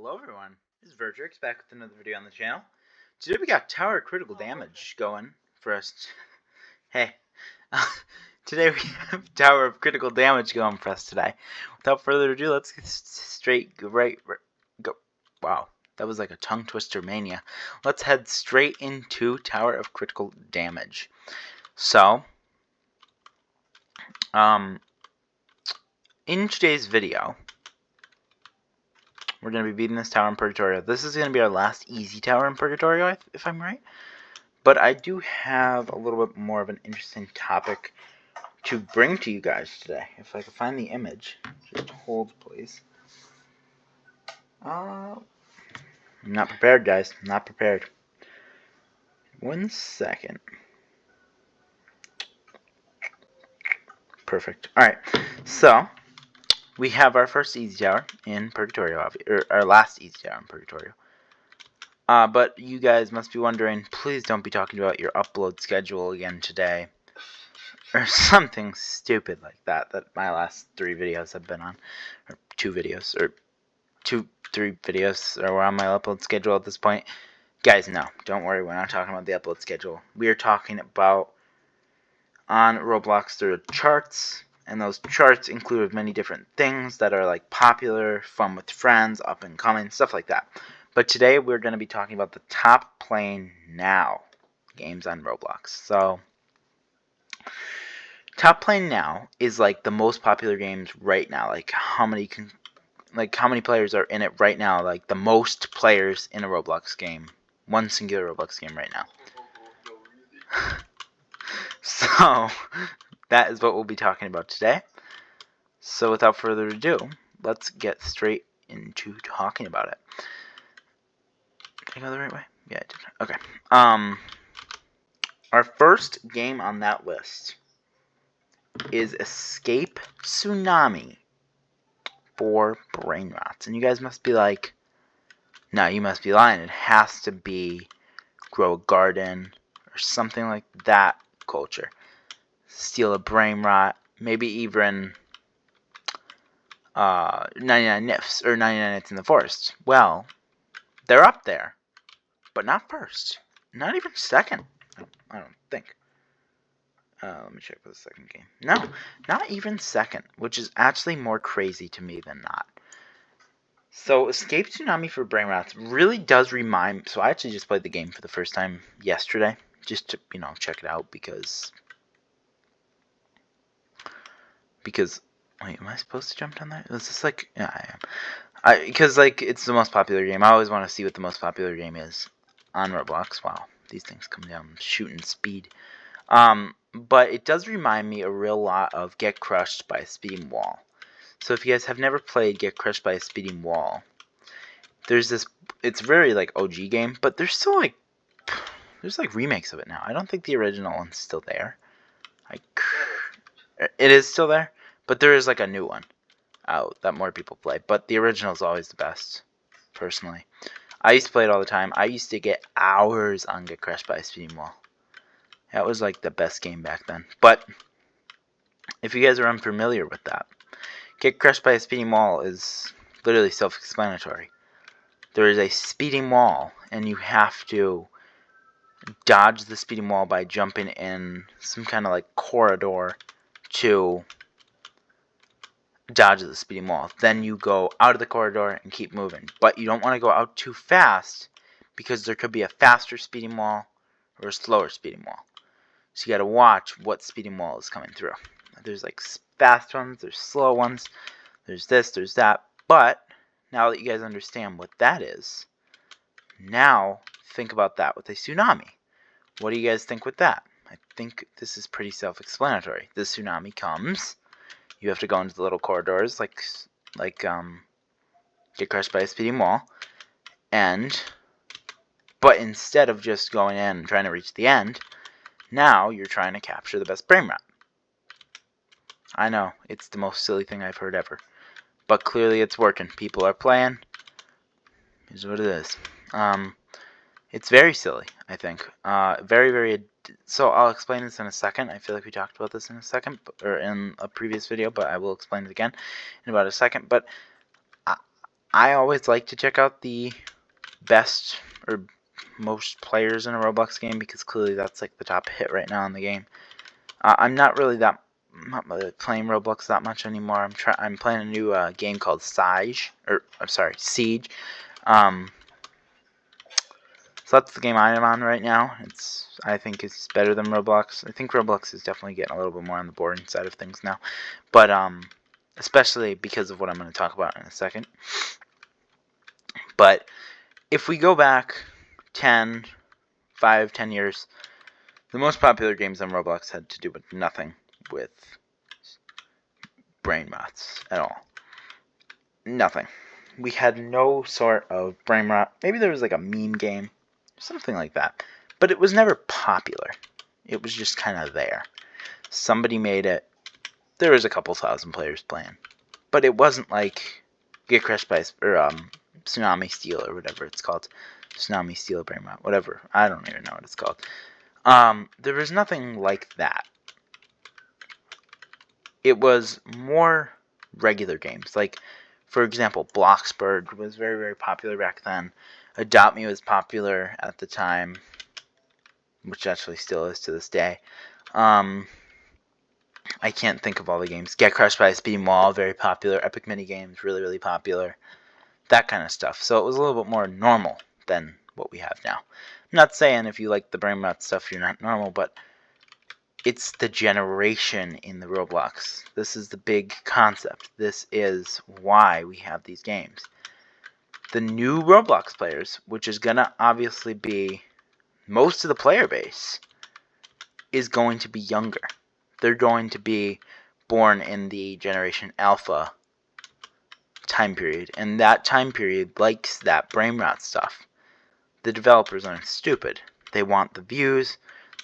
Hello everyone, this is Vertrix back with another video on the channel. Today we got tower critical damage going for us. Hey, today we have tower of critical damage going for us today. Without further ado, let's get straight go. Wow, that was like a tongue twister mania. Let's head straight into tower of critical damage. So, in today's video, we're going to be beating this tower in Purgatorio. This is going to be our last easy tower in Purgatorio, if I'm right. But I do have a little bit more of an interesting topic to bring to you guys today. If I can find the image. Just hold, please. I'm not prepared, guys. I'm not prepared. 1 second. Perfect. Alright, so we have our first easy tower in Purgatorio, or our last easy tower in Purgatorio. But you guys must be wondering, please don't be talking about your upload schedule again today. Or something stupid like that my last 3 videos have been on. Or 2 videos, or 3 videos are on my upload schedule at this point. Guys, no, don't worry, we're not talking about the upload schedule. We are talking about, on Roblox, there are charts. And those charts include many different things that are like popular, fun with friends, up and coming, stuff like that. But today we're going to be talking about the top playing now games on Roblox. So, top playing now is like the most popular games right now. Like how many players are in it right now? Like the most players in a Roblox game, one singular Roblox game right now. So, that is what we'll be talking about today. So without further ado, let's get straight into talking about it. Did I go the right way? Yeah, I did. Okay. Our first game on that list is Escape Tsunami for Brain Rots. And you guys must be like, no, you must be lying. It has to be Grow a Garden or something like that culture. Steal a Brain Rot. Maybe even 99 Nifs or 99 Nights in the Forest. Well, they're up there, but not first. Not even second. I don't think. Let me check for the second game. No, not even second, which is actually more crazy to me than not. So, Escape Tsunami for Brain Rots really does remind. So, I actually just played the game for the first time yesterday, just to check it out because. Wait, am I supposed to jump down there? Is this like? Yeah, I am. Because like it's the most popular game. I always want to see what the most popular game is on Roblox. Wow, these things come down shooting speed. But it does remind me a real lot of Get Crushed by a Speeding Wall. So if you guys have never played Get Crushed by a Speeding Wall, there's this. It's very like OG game, but there's still like remakes of it now. I don't think the original one's still there. It is still there, but there is like a new one out that more people play. But the original is always the best, personally. I used to play it all the time. I used to get hours on Get Crushed by a Speeding Wall. That was like the best game back then. But if you guys are unfamiliar with that, Get Crushed by a Speeding Wall is literally self-explanatory. There is a speeding wall, and you have to dodge the speeding wall by jumping in some kind of like corridor to dodge the speeding wall. Then you go out of the corridor and keep moving. But you don't want to go out too fast because there could be a faster speeding wall or a slower speeding wall. So you got to watch what speeding wall is coming through. There's like fast ones, there's slow ones, there's this, there's that. But now that you guys understand what that is, now think about that with a tsunami. What do you guys think with that? I think this is pretty self-explanatory. The tsunami comes. You have to go into the little corridors like Get Crushed by a Speeding Wall. But instead of just going in and trying to reach the end, now you're trying to capture the best brain rot. I know, it's the most silly thing I've heard ever. But clearly it's working. People are playing. Here's what it is. It's very silly, I think. Very, very. So I'll explain this in a second. I feel like we talked about this in a second, or in a previous video, but I will explain it again in about a second. But I always like to check out the best or most players in a Roblox game because clearly that's like the top hit right now in the game. I'm not really playing Roblox that much anymore. I'm playing a new game called Siege. So that's the game I am on right now. I think it's better than Roblox. I think Roblox is definitely getting a little bit more on the boring side of things now, but especially because of what I'm going to talk about in a second. But if we go back 10 years, the most popular games on Roblox had to do with nothing with brain rots at all. Nothing. We had no sort of brain rot. Maybe there was like a meme game, something like that. But it was never popular. It was just kind of there. Somebody made it. There was a couple thousand players playing. But it wasn't like Get Crushed by Tsunami Steel or whatever it's called. Tsunami Steel Brain Rot. Whatever. I don't even know what it's called. There was nothing like that. It was more regular games. Like, for example, Bloxburg was very, very popular back then. Adopt Me was popular at the time, which actually still is to this day. I can't think of all the games. Get Crushed by a Speeding Wall, very popular. Epic Mini Games, really, really popular. That kind of stuff. So it was a little bit more normal than what we have now. I'm not saying if you like the brain rot stuff you're not normal, but it's the generation in the Roblox. This is the big concept. This is why we have these games. The new Roblox players, which is going to obviously be most of the player base, is going to be younger. They're going to be born in the Generation Alpha time period. And that time period likes that brain rot stuff. The developers aren't stupid. They want the views.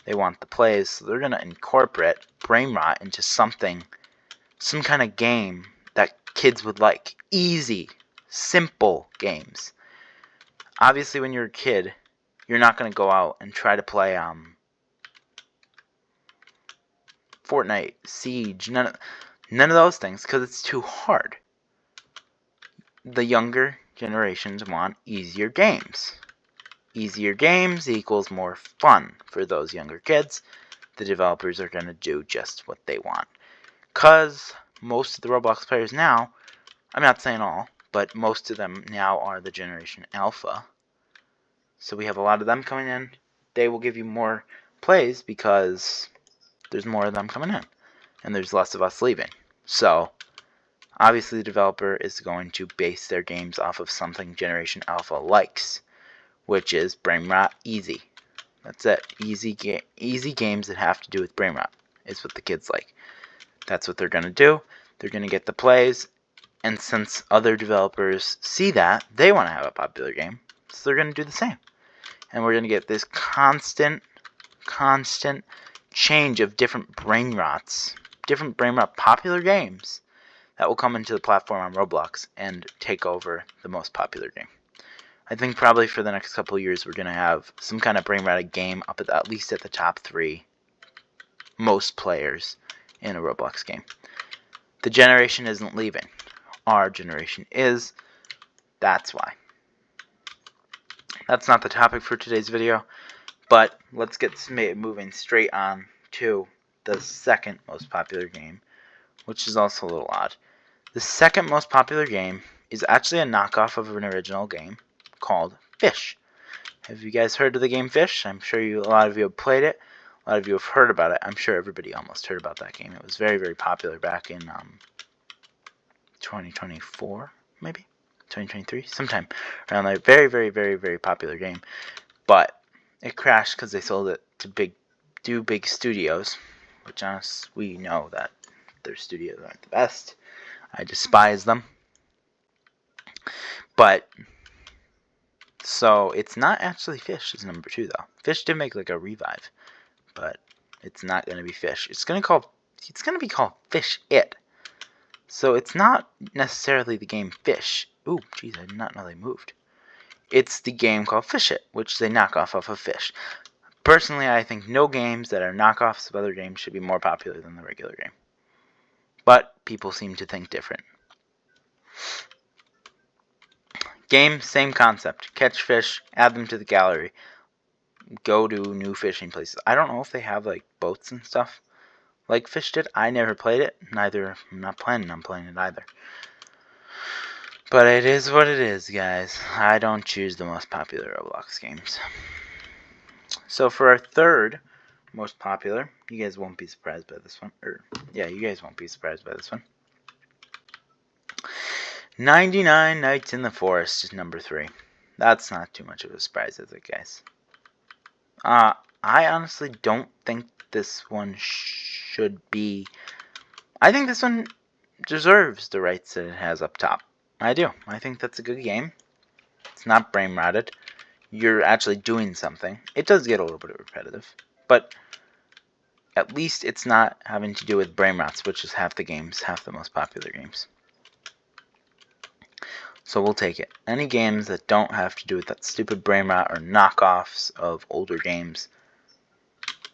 They want the plays, so they're going to incorporate brain rot into some kind of game that kids would like. Easy, simple games. Obviously, when you're a kid, you're not going to go out and try to play Fortnite, Siege, none of those things, because it's too hard. The younger generations want easier games. Easier games equals more fun for those younger kids. The developers are going to do just what they want. Because most of the Roblox players now, I'm not saying all, but most of them now are the Generation Alpha. So we have a lot of them coming in. They will give you more plays because there's more of them coming in. And there's less of us leaving. So obviously the developer is going to base their games off of something Generation Alpha likes, which is brain rot easy. That's it. Easy games that have to do with brain rot is what the kids like. That's what they're going to do. They're going to get the plays. And since other developers see that, they want to have a popular game. So they're going to do the same. And we're going to get this constant change of different brain rots. Different brain rot popular games that will come into the platform on Roblox and take over the most popular game. I think probably for the next couple of years we're going to have some kind of brain rotted game up at least at the top 3 most players in a Roblox game. The generation isn't leaving. Our generation is. That's why. That's not the topic for today's video, but let's get moving straight on to the second most popular game, which is also a little odd. The second most popular game is actually a knockoff of an original game called Fish. Have you guys heard of the game Fish? I'm sure a lot of you have played it. A lot of you have heard about it. I'm sure everybody almost heard about that game. It was very, very popular back in 2024, maybe 2023, sometime around there. Very, very, very, very popular game. But it crashed because they sold it to big studios, which we know that their studios aren't the best. I despise them. But so it's not actually Fish is number 2 though. Fish did make like a revive, but it's not going to be Fish. It's going to be called Fish It. So it's not necessarily the game Fish. Ooh, jeez, I did not know they moved. It's the game called Fish It, which they knock off of Fish. Personally, I think no games that are knockoffs of other games should be more popular than the regular game. But people seem to think different. Game, same concept. Catch fish, add them to the gallery. Go to new fishing places. I don't know if they have like boats and stuff like Fish did. I never played it. I'm not planning on playing it either. But it is what it is, guys. I don't choose the most popular Roblox games. So for our third most popular, you guys won't be surprised by this one. You guys won't be surprised by this one. 99 Nights in the Forest is number 3. That's not too much of a surprise, is it, guys? I honestly don't think this one should be... I think this one deserves the rights that it has up top. I do. I think that's a good game. It's not brain rotted. You're actually doing something. It does get a little bit repetitive, but at least it's not having to do with brain rots, which is half the most popular games. So we'll take it. Any games that don't have to do with that stupid brain rot or knockoffs of older games,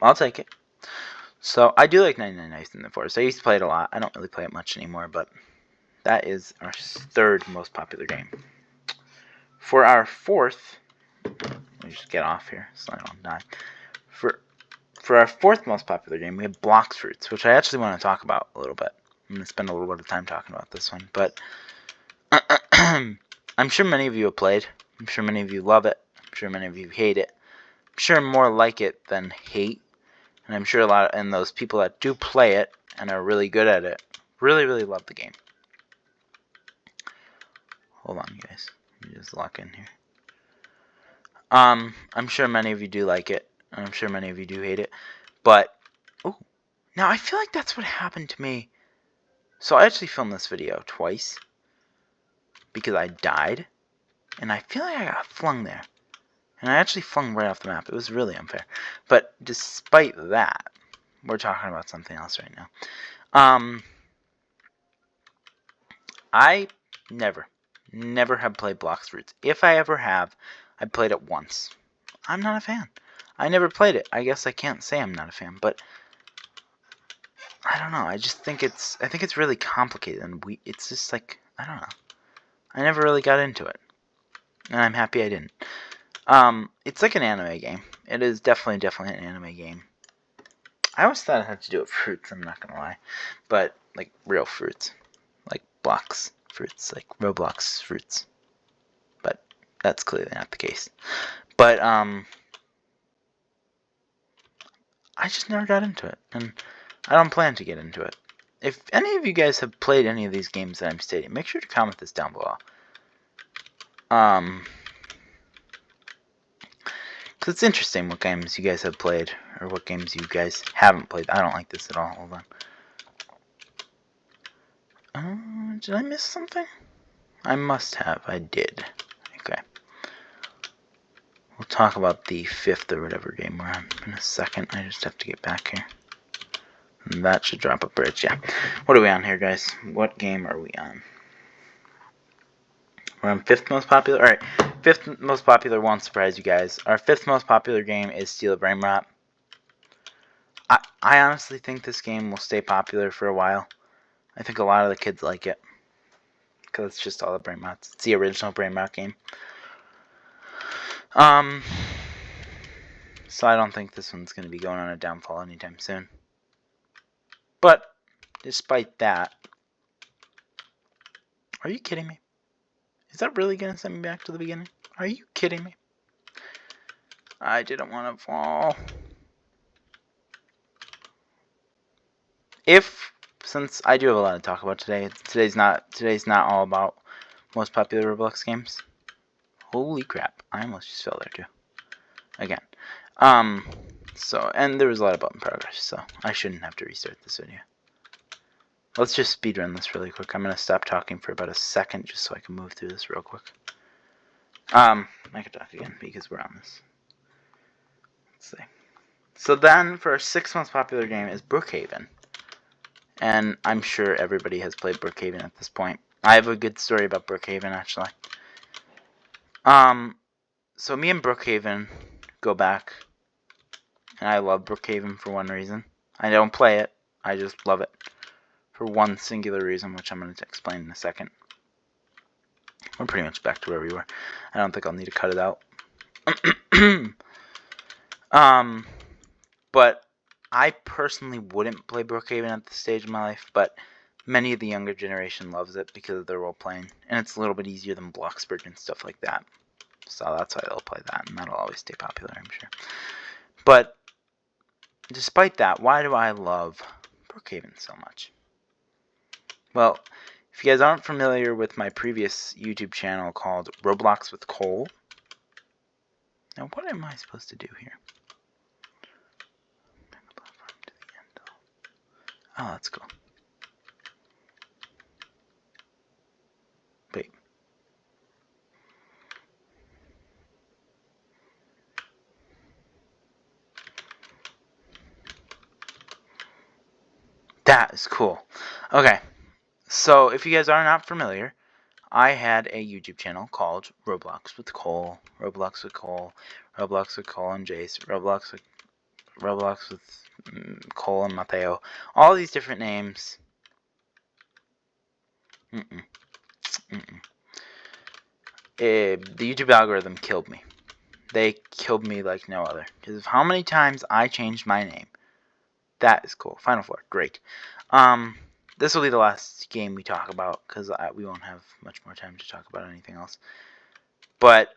I'll take it. So I do like 99 Nights in the Forest. I used to play it a lot. I don't really play it much anymore, but that is our third most popular game. For our fourth, let me just get off here so I don't die. For our fourth most popular game, we have Blox Fruits, which I actually want to talk about a little bit. I'm going to spend a little bit of time talking about this one, but I'm sure many of you have played. I'm sure many of you love it. I'm sure many of you hate it. I'm sure more like it than hate. And I'm sure and those people that do play it and are really good at it really, really love the game. Hold on, guys. Let me just lock in here. I'm sure many of you do like it. And I'm sure many of you do hate it. But, oh, now I feel like that's what happened to me. So I actually filmed this video twice. Because I died. And I feel like I got flung there. And I actually flung right off the map. It was really unfair. But despite that, we're talking about something else right now. I never have played Blox Fruits. If I ever have, I played it once. I'm not a fan. I never played it. I guess I can't say I'm not a fan, but I don't know. I just think it's really complicated and it's just like, I don't know. I never really got into it. And I'm happy I didn't. It's like an anime game. It is definitely an anime game. I always thought it had to do with fruits, I'm not gonna lie. But, like, real fruits. Like, Blox Fruits. Like, Roblox fruits. But, that's clearly not the case. But, I just never got into it. And I don't plan to get into it. If any of you guys have played any of these games that I'm stating, make sure to comment this down below. Because it's interesting what games you guys have played, or what games you guys haven't played. I don't like this at all. Hold on. Did I miss something? I must have. I did. Okay. We'll talk about the 5th or whatever game we're on in a second. I just have to get back here. And that should drop a bridge, yeah. What are we on here, guys? What game are we on? We're on 5th most popular? Alright, 5th most popular won't surprise you guys. Our 5th most popular game is Steal a Brain Rot. I honestly think this game will stay popular for a while. I think a lot of the kids like it. Because it's just all the brain rots. It's the original brain rot game. So I don't think this one's going to be going on a downfall anytime soon. But, despite that... Are you kidding me? Is that really going to send me back to the beginning? Are you kidding me? I didn't want to fall. Since I do have a lot to talk about today, today's not all about most popular Roblox games. Holy crap, I almost just fell there too. Again. And there was a lot of button progress, so I shouldn't have to restart this video. Let's just speedrun this really quick. I'm going to stop talking for about a second just so I can move through this real quick. I can talk again because we're on this. Let's see. So then, for our 6th most popular game is Brookhaven. And I'm sure everybody has played Brookhaven at this point. I have a good story about Brookhaven, actually. So me and Brookhaven go back. And I love Brookhaven for one reason. I don't play it. I just love it. For one singular reason, which I'm going to explain in a second. we're pretty much back to where we were. I don't think I'll need to cut it out. But I personally wouldn't play Brookhaven at this stage of my life, but many of the younger generation loves it because of their role playing, and it's a little bit easier than Bloxburg and stuff like that. So that's why they'll play that, and that'll always stay popular, I'm sure. But despite that, why do I love Brookhaven so much? Well, if you guys aren't familiar with my previous YouTube channel called Roblox with Cole, now what am I supposed to do here? Oh, that's cool. Wait. That is cool. Okay. So, if you guys are not familiar, I had a YouTube channel called Roblox with Cole, Roblox with Cole, Roblox with Cole and Jace, Roblox with Cole and Mateo. All these different names. The YouTube algorithm killed me. They killed me like no other. Because of how many times I changed my name. That is cool. Final Four. Great. This will be the last game we talk about, because we won't have much more time to talk about anything else. But,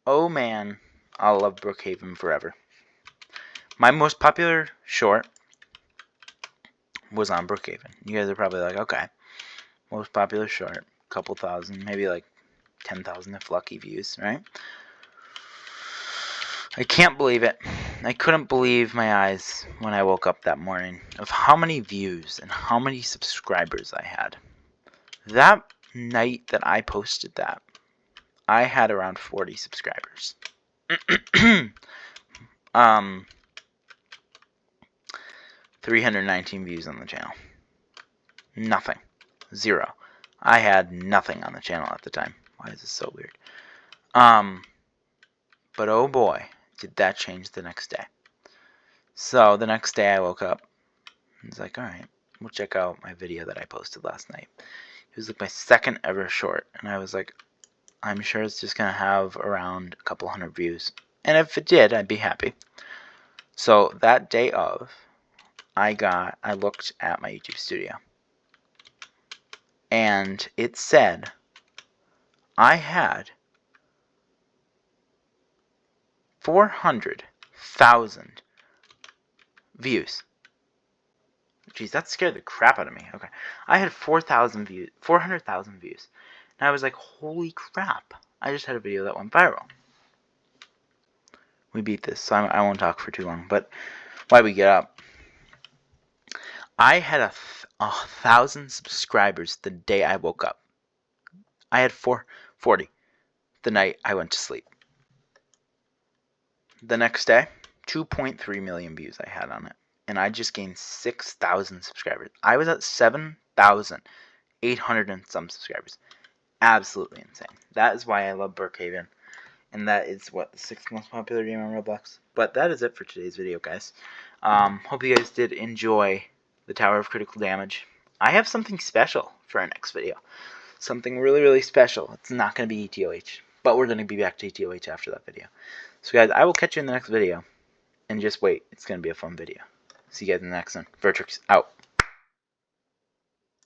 oh man, I'll love Brookhaven forever. My most popular short was on Brookhaven. You guys are probably like, okay, most popular short, couple thousand, maybe like 10,000 if lucky views, right? I can't believe it. I couldn't believe my eyes when I woke up that morning of how many views and how many subscribers I had. That night that I posted that, I had around 40 subscribers. 319 views on the channel. Nothing. 0. I had nothing on the channel at the time. Why is this so weird? But oh boy, did that change the next day. So the next day I woke up and was like, alright, we'll check out my video that I posted last night. It was like my second ever short, and I was like, I'm sure it's just gonna have around a couple hundred views. And if it did, I'd be happy. So that day of, I looked at my YouTube studio, and it said I had 400,000 views. Jeez, that scared the crap out of me. Okay, I had 400,000 views, and I was like, holy crap! I just had a video that went viral. We beat this, so I won't talk for too long. But why we get up? I had 1,000 subscribers the day I woke up. I had 40 the night I went to sleep. The next day, 2.3 million views I had on it. And I just gained 6,000 subscribers. I was at 7,800 and some subscribers. Absolutely insane. That is why I love Brookhaven. And that is, what, the 6th most popular game on Roblox? But that is it for today's video, guys. Hope you guys did enjoy the Tower of Critical Damage. I have something special for our next video. Something really, really special. It's not going to be EToH. But we're going to be back to EToH after that video. So guys, I will catch you in the next video. And just wait. It's going to be a fun video. See you guys in the next one. Vertrix out.